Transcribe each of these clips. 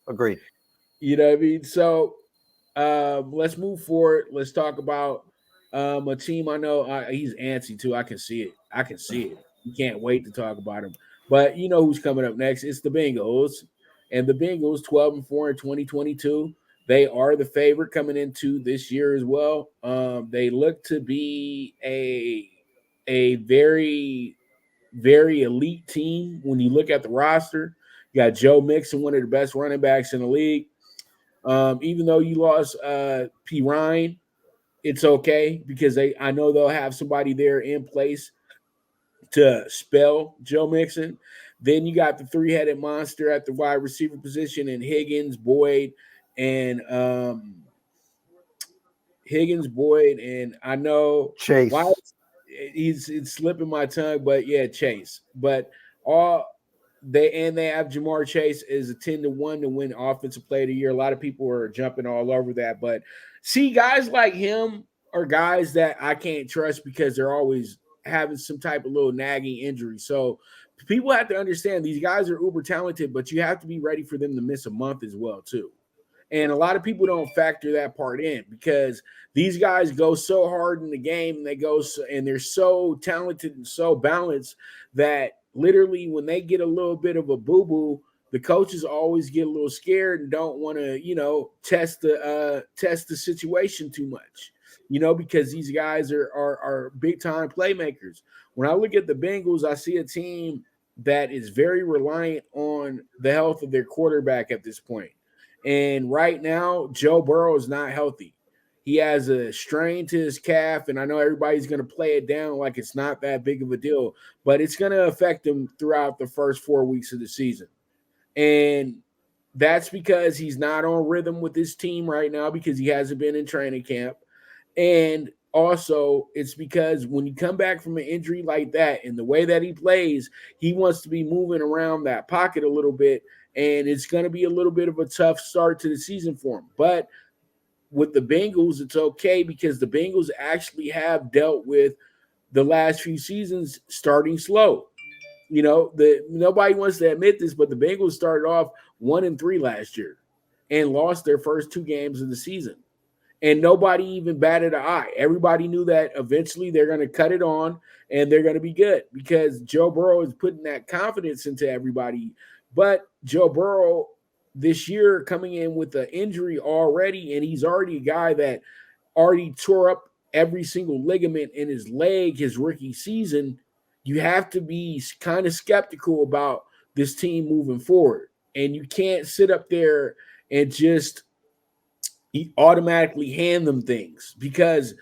Agreed. You know what I mean? So let's move forward. Let's talk about a team. I know he's antsy too. I can see it. I can see it. You can't wait to talk about him. But you know who's coming up next? It's the Bengals, and the Bengals 12-4 in 2022. They are the favorite coming into this year as well. They look to be a very elite team when you look at the roster. You got Joe Mixon, one of the best running backs in the league. Even though you lost P. Ryan, it's okay because I know they'll have somebody there in place to spell Joe Mixon. Then you got the three-headed monster at the wide receiver position in and Boyd, and I know why Chase. he's it's slipping my tongue, but yeah, Chase. But all they have Jamar Chase is a 10-1 to win offensive player of the year. A lot of people are jumping all over that. But see, guys like him are guys that I can't trust because they're always having some type of little nagging injury. So people have to understand these guys are uber talented, but you have to be ready for them to miss a month as well, too. And a lot of people don't factor that part in because these guys go so hard in the game and and they're so talented and so balanced that literally when they get a little bit of a boo-boo, the coaches always get a little scared and don't want to, test the situation too much. Because these guys are big time playmakers. When I look at the Bengals, I see a team that is very reliant on the health of their quarterback at this point. And right now, Joe Burrow is not healthy. He has a strain to his calf, and I know everybody's going to play it down like it's not that big of a deal, but it's going to affect him throughout the first 4 weeks of the season. And that's because he's not on rhythm with his team right now because he hasn't been in training camp. And also, it's because when you come back from an injury like that and the way that he plays, he wants to be moving around that pocket a little bit. And it's going to be a little bit of a tough start to the season for him. But with the Bengals, it's okay because the Bengals actually have dealt with the last few seasons starting slow. Nobody wants to admit this, but the Bengals started off 1-3 last year and lost their first two games of the season. And nobody even batted an eye. Everybody knew that eventually they're going to cut it on and they're going to be good because Joe Burrow is putting that confidence into everybody. But Joe Burrow this year coming in with an injury already, and he's already a guy that already tore up every single ligament in his leg his rookie season. You have to be kind of skeptical about this team moving forward. And you can't sit up there and just automatically hand them things because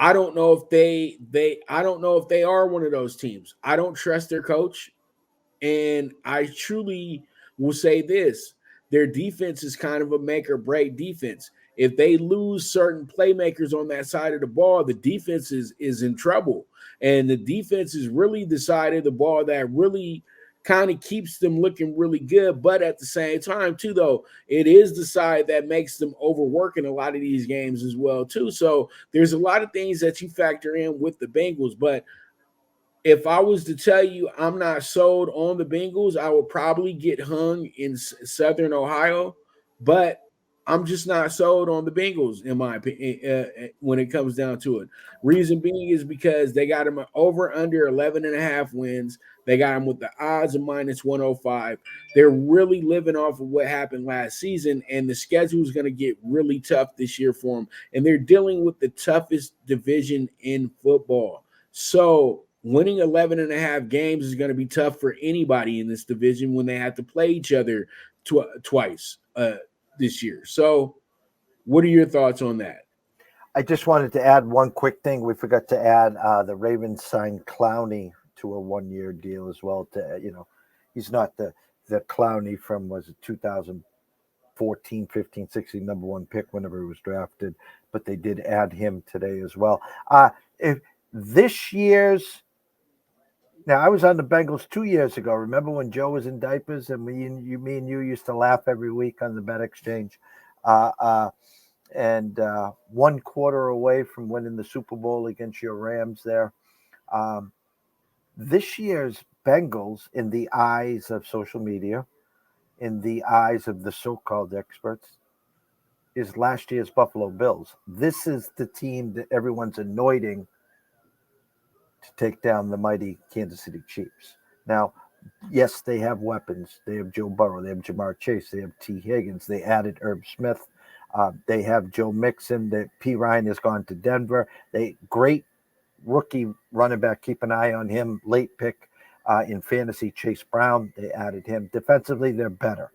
I don't know if I don't know if they are one of those teams. I don't trust their coach, and I truly will say this: their defense is kind of a make or break defense. If they lose certain playmakers on that side of the ball, the defense is in trouble, and the defense is really the side of the ball that really kind of keeps them looking really good. But at the same time, too, though, it is the side that makes them overwork in a lot of these games as well, too. So there's a lot of things that you factor in with the Bengals. But if I was to tell you I'm not sold on the Bengals, I would probably get hung in Southern Ohio. But I'm just not sold on the Bengals, in my opinion, when it comes down to it. Reason being is because they got them over under 11 and a half wins. They got them with the odds of minus 105. They're really living off of what happened last season, and the schedule is going to get really tough this year for them. And they're dealing with the toughest division in football. So winning 11 and a half games is going to be tough for anybody in this division when they have to play each other twice this year. So what are your thoughts on that? I just wanted to add one quick thing. We forgot to add the Ravens signed Clowney to a 1 year deal as well. He's not the Clowney from was it 2014, 15, 16 number one pick whenever he was drafted, but they did add him today as well. If this year's Now I was on the Bengals 2 years ago. Remember when Joe was in diapers and me and you used to laugh every week on the bet exchange, uh, uh, and 1 quarter away from winning the Super Bowl against your Rams there. Um, this year's Bengals, in the eyes of social media, in the eyes of the so-called experts is last year's Buffalo Bills. This is the team that everyone's anointing to take down the mighty Kansas City Chiefs. Now, yes, they have weapons. They have Joe Burrow. They have Jamar Chase. They have T. Higgins. They added Herb Smith. They have Joe Mixon. P. Ryan has gone to Denver. They great rookie running back. Keep an eye on him. Late pick in fantasy, Chase Brown. They added him. Defensively, they're better.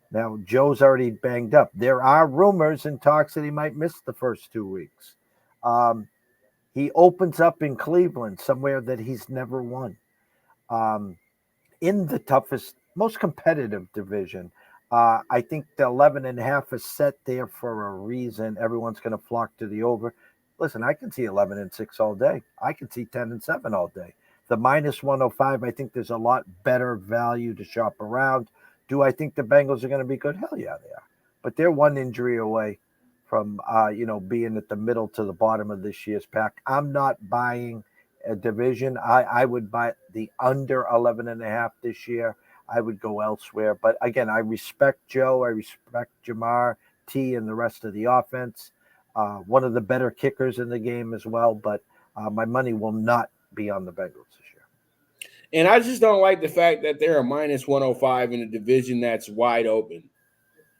Now, Joe's already banged up. There are rumors and talks that he might miss the first 2 weeks. He opens up in Cleveland, somewhere that he's never won. In the toughest, most competitive division. I think the 11.5 is set there for a reason. Everyone's going to flock to the over. Listen, I can see 11-6 all day. I can see 10-7 all day. The minus 105, I think there's a lot better value to shop around. Do I think the Bengals are going to be good? Hell yeah, they are. But they're one injury away from being at the middle to the bottom of this year's pack. I'm not buying a division. I would buy the under 11.5 this year. I would go elsewhere. But again, I respect Joe. I respect Jamar, T, and the rest of the offense. One of the better kickers in the game as well. But my money will not be on the Bengals this year. And I just don't like the fact that they're a minus 105 in a division that's wide open.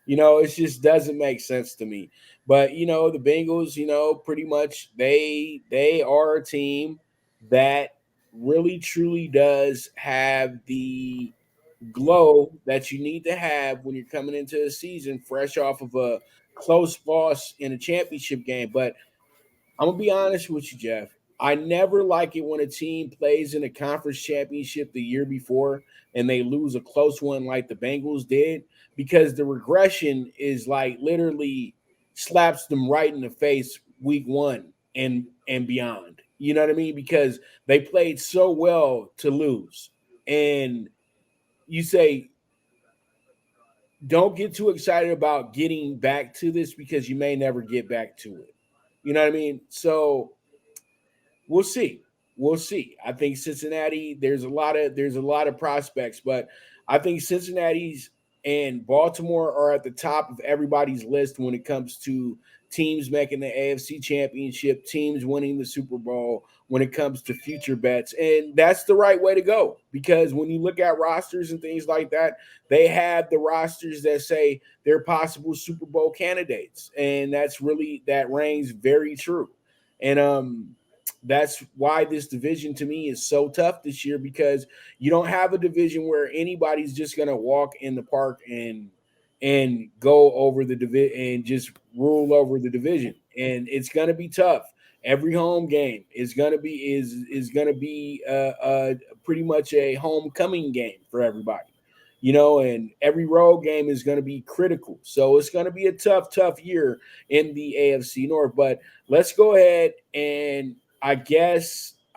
It just doesn't make sense to me. But the Bengals, pretty much they are a team that really truly does have the glow that you need to have when you're coming into a season fresh off of a close loss in a championship game. But I'm gonna be honest with you, Jeff. I never like it when a team plays in a conference championship the year before and they lose a close one like the Bengals did, because the regression is like literally slaps them right in the face week one and beyond. You know what I mean? Because they played so well to lose. And you say, don't get too excited about getting back to this because you may never get back to it. You know what I mean? So we'll see. We'll see. I think Cincinnati, there's a lot of prospects, but I think Cincinnati's and Baltimore are at the top of everybody's list when it comes to teams making the AFC Championship, teams winning the Super Bowl, when it comes to future bets. And that's the right way to go, because when you look at rosters and things like that, they have the rosters that say they're possible Super Bowl candidates. And that reigns very true. And that's why this division to me is so tough this year, because you don't have a division where anybody's just going to walk in the park and go over the division and just rule over the division. And it's going to be tough. Every home game is going to be pretty much a homecoming game for everybody, and every road game is going to be critical. So it's going to be a tough year in the AFC North. But let's go ahead and I guess